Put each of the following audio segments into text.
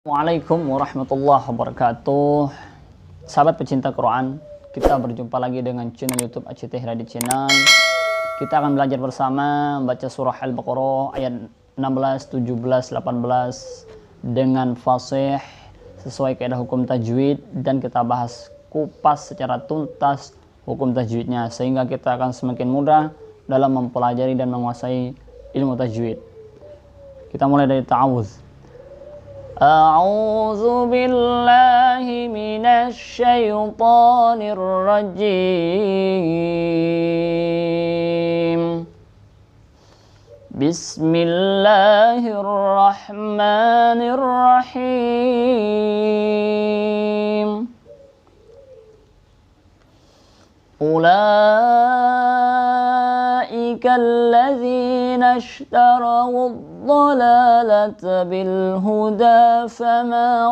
Assalamualaikum warahmatullahi wabarakatuh. Sahabat pecinta Quran, kita berjumpa lagi dengan channel YouTube ACT Hiradi Channel. Kita akan belajar bersama membaca surah Al-Baqarah ayat 16, 17, 18 dengan fasih sesuai kaidah hukum tajwid, dan kita bahas kupas secara tuntas hukum tajwidnya sehingga kita akan semakin mudah dalam mempelajari dan menguasai ilmu tajwid. Kita mulai dari ta'awudz. A'udzu billahi minasy syaithanir rajim. Bismillahirrahmanirrahim. Ulaika alladzina ishtaraw الضلالة بالهدى فما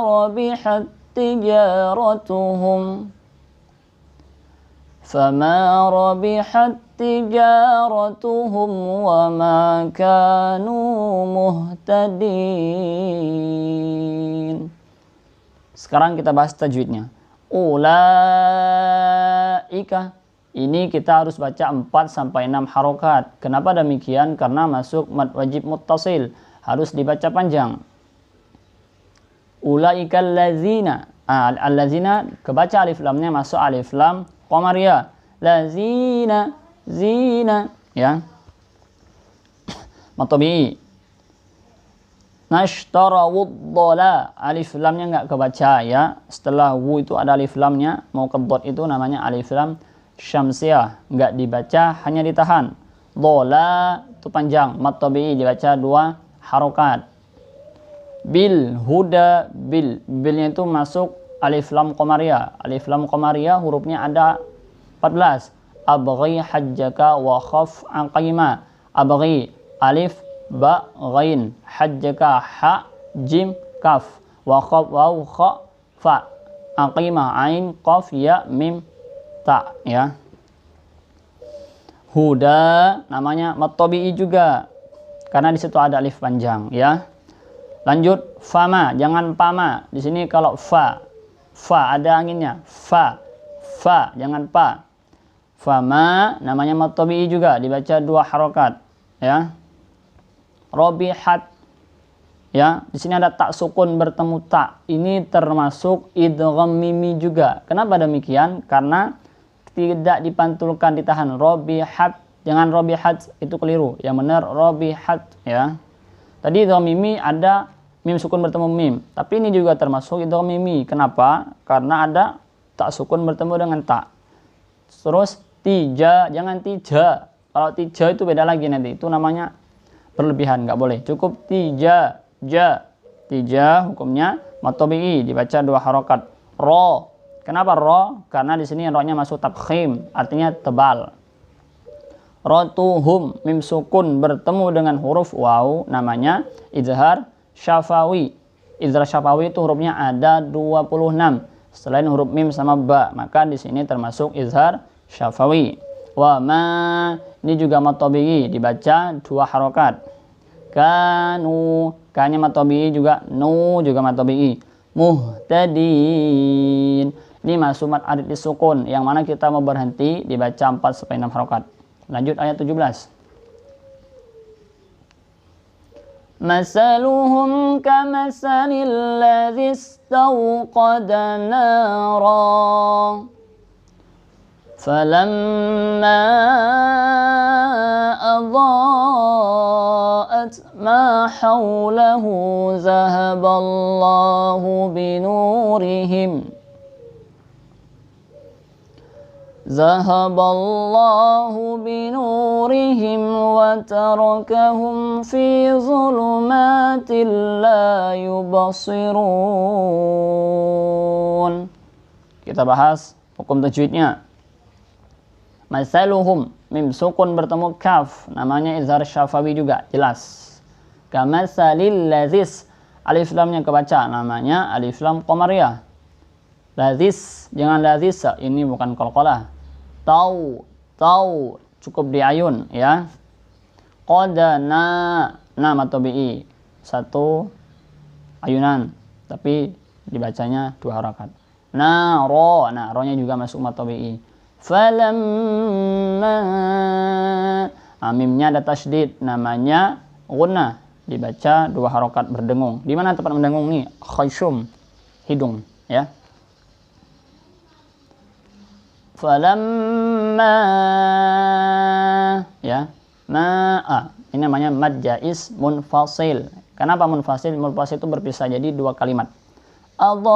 ربحت تجارتهم وما كانوا مهتدين. Sekarang kita bahas tajwidnya. Ulaika, ini kita harus baca 4-6 harokat. Kenapa demikian? Karena masuk mad wajib muttasil, harus dibaca panjang. Ulaika allazina. Allazina kebaca alif lamnya masuk alif lam qamariyah. Lazina, zina, ya. Matobi. Nashtarawud dhala, alif lamnya enggak kebaca, ya. Setelah wu itu ada alif lamnya, mau ke dot itu namanya alif lam syamsiah, enggak dibaca, hanya ditahan. Dhala itu panjang, mat tabi'i dibaca 2 harokat. Bil huda, bilnya itu masuk alif lam qamariyah. Alif lam qamariyah hurufnya ada 14. Abghi hajjaka wa khaf aqima. Abghi alif ba ghain, hajjaka ha jim kaf, wa khaf waw kha fa, aqima ain qaf ya mim ta, ya. Huda namanya mat tabi'i juga karena di situ ada alif panjang, ya. Lanjut fama, jangan pama. Di sini kalau fa ada anginnya, fa jangan pa. Fama namanya mat tabi'i juga dibaca 2 harokat, ya. Robihat, ya. Di sini ada tak sukun bertemu tak. Ini termasuk idgham mimi juga. Kenapa demikian? Karena tidak dipantulkan, ditahan. Robihat, jangan robihat, itu keliru. Yang benar robihat, ya. Tadi idgham mimi ada mim sukun bertemu mim, tapi ini juga termasuk idgham mimi. Kenapa? Karena ada tak sukun bertemu dengan tak. Terus tija, jangan tija. Kalau tija itu beda lagi nanti. Itu namanya berlebihan, nggak boleh. Cukup tija, tija hukumnya mat tabi'i dibaca 2 harokat. Ro, kenapa ro? Karena di sini ro-nya masuk tafkhim, artinya tebal. Rotuhum, mim sukun bertemu dengan huruf waw, namanya izhar syafawi. Izhar syafawi itu hurufnya ada 26 selain huruf mim sama ba, maka di sini termasuk izhar syafawi. Wa ma, ini juga mat tabi'i dibaca 2 harokat. Kanu, kanya mat tabi'i juga, nu juga mat tabi'i. Muhtadin, ini masuk mat arid disukun, yang mana kita mau berhenti dibaca 4-6 harokat. Lanjut ayat 17. Masaluhum kamasalil ladzi istawqada nara falamma adha'at ma hawlahu zahaballahu binurihim wa tarakahum fi zulumatin la yubasirun. Kita bahas hukum tajwidnya. Masaluhum, mim sukun bertemu kaf, namanya izhar syafawi juga, jelas. Kamasalil lazis, alif lamnya kebaca, namanya alif lam qamariyah. Lazis, jangan lazis, ini bukan qalqalah. Tau, cukup di ayun, ya. Qadana, nama tabi'i, 1 ayunan. tapi dibacanya 2 harakat. Naro, nah ronya juga masuk mad tabi'i. Falamma, mimnya ada tasydid, namanya gunnah, dibaca 2 harakat berdengung. Di mana tempat mendengung nih? Khayshum, hidung, ya. Falamma, ya, ma'a, ini namanya mad jaiz munfasil. Kenapa munfasil? Munfasil itu berpisah jadi 2 kalimat. Adha'at,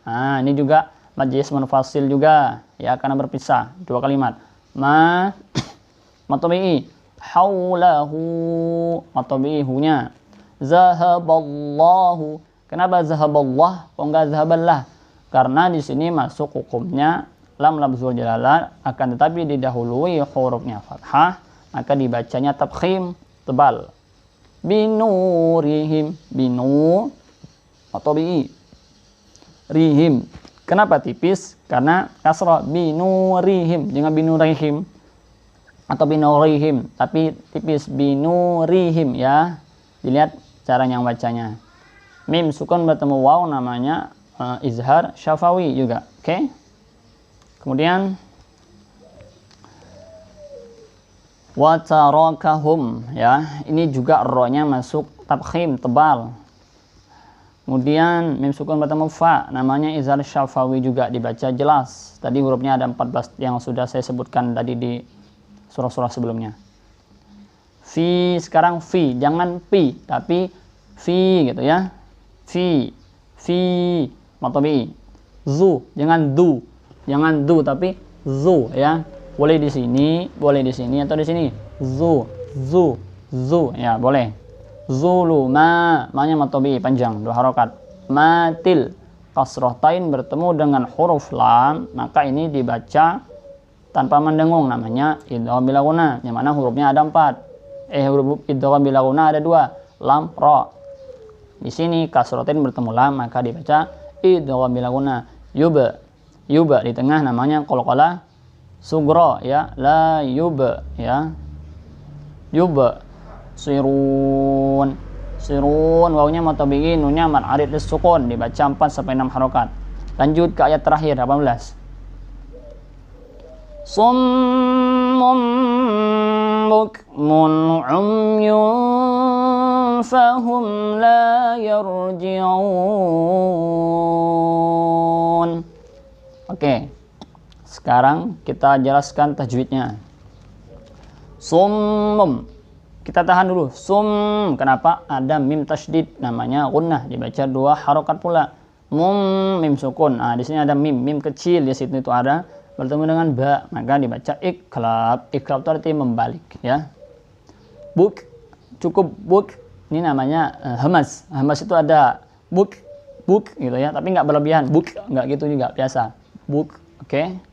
nah ini juga mad jaiz munfasil juga, ya, karena berpisah 2 kalimat. Mad tabi'i, haulahu, mad tabi'i hunya. Zahaballahu, kenapa zahaballah kok enggak zahaballah? Karena di sini masuk hukumnya lam lafzul jalalah, akan tetapi didahului hurufnya fathah, maka dibacanya tafkhim, tebal. Binurihim, binu atau bi rihim. Kenapa tipis? Karena kasrah. Binurihim, jangan binurihim atau binurihim, tapi tipis. Binurihim, ya. Dilihat cara yang bacanya. Mim sukun bertemu waw, namanya izhar syafawi juga. Oke. Kemudian watarakahum, ya, ini juga ro-nya masuk tafkhim, tebal. Kemudian mim sukun bertemu fa, namanya izhar syafawi juga, dibaca jelas. Tadi hurufnya ada 14 yang sudah saya sebutkan tadi di surah-surah sebelumnya. Fi, sekarang fi, jangan pi, tapi fi gitu, ya. Fi mad tabi'i. Zu, jangan du, tapi zu, ya. Boleh di sini atau di sini. Zu, ya, boleh. Zuluma, ma-nya mad tabi'i panjang 2 harakat. Matil, kasrah tain bertemu dengan huruf lam, maka ini dibaca tanpa mendengung, namanya idgham bila ghunna, yang mana hurufnya ada 4. Huruf idgham bila ghunna ada 2, lam, ra. Di sini kasrah tain bertemu lam, maka dibaca idgham bila ghunna. Yuba di tengah, namanya qalqalah sugro, ya, la yuba, ya. Yuba. Sirun, wawnya mad tabi'i, nunnya mad arid lis-sukun, dibaca 4 sampai 6 harakat. Lanjut ke ayat terakhir 18. Summum bukmun umyun fahum la yarji'un. Oke. Sekarang kita jelaskan tajwidnya. Summum, kita tahan dulu. Sum, kenapa? Ada mim tasydid, namanya gunnah, dibaca 2 harakat pula. Mum, mim sukun. Nah, di sini ada mim kecil, di situ itu ada bertemu dengan ba, maka dibaca iklab. Iklab itu artinya membalik, ya. Buk, cukup buk. Ini namanya hamas. Hamas itu ada buk gitu, ya, tapi nggak berlebihan. Buk, nggak gitu juga, biasa. Buk, oke.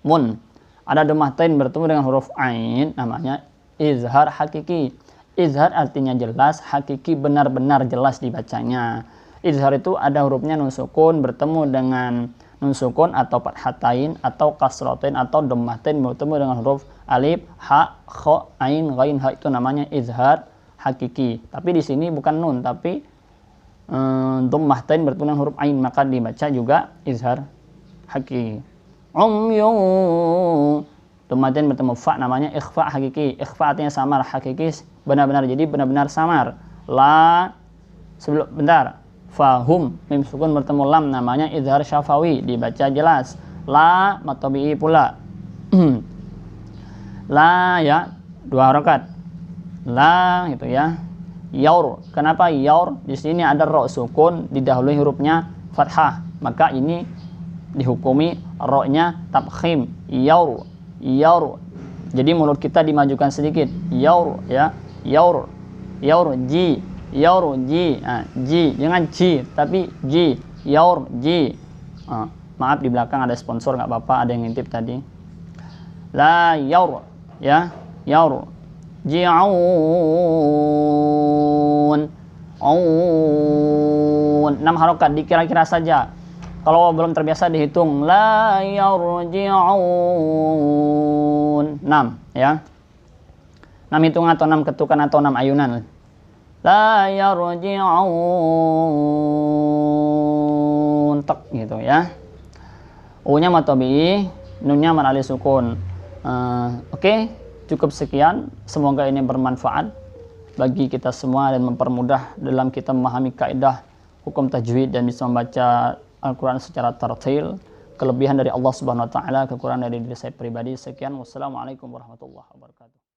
Mun, ada dhammah tain bertemu dengan huruf ain, namanya izhar hakiki. Izhar artinya jelas, hakiki benar-benar jelas dibacanya. Izhar itu ada hurufnya nun sukun bertemu dengan nun sukun atau fathatain atau kasratain atau dhammatain bertemu dengan huruf alif, ha, kha, ain, ghain, ha, itu namanya izhar hakiki. Tapi di sini bukan nun, tapi dhammatain bertemu dengan huruf ain, maka dibaca juga izhar hakiki. Dhammatain bertemu fa, namanya ikhfa hakiki. Ikhfa artinya samar, hakiki benar-benar, jadi benar-benar samar. La, sebelum bentar, fahum, mim sukun bertemu lam, namanya izhar syafawi, dibaca jelas. La mad tabi'i pula. La, ya, 2 harakat. La gitu, ya. Yaur, kenapa yaur? Di sini ada ro sukun didahului hurufnya fathah, maka ini dihukumi ro-nya tafkhim. Yaur. Jadi mulut kita dimajukan sedikit. Yaur, ya. Yaur, ji. Nah, ji, jangan ji, tapi ji. Yaur, ji. Maaf, di belakang ada sponsor, nggak apa-apa, ada yang ngintip tadi. La yaur, ya. Yaur. Ji'un. 6 harokat, dikira-kira saja. Kalau belum terbiasa dihitung. La yarji'un. 6, ya. 6 hitungan atau 6 ketukan atau 6 ayunan. la yarji'un. Tak gitu ya. U-nya mad tabi'i, nun-nya mad alif sukun. Oke, cukup sekian. Semoga ini bermanfaat bagi kita semua dan mempermudah dalam kita memahami kaidah hukum tajwid dan bisa membaca Al-Quran secara tartil. Kelebihan dari Allah Subhanahu wa taala, kekurangan dari diri saya pribadi. Sekian, wassalamualaikum warahmatullahi wabarakatuh.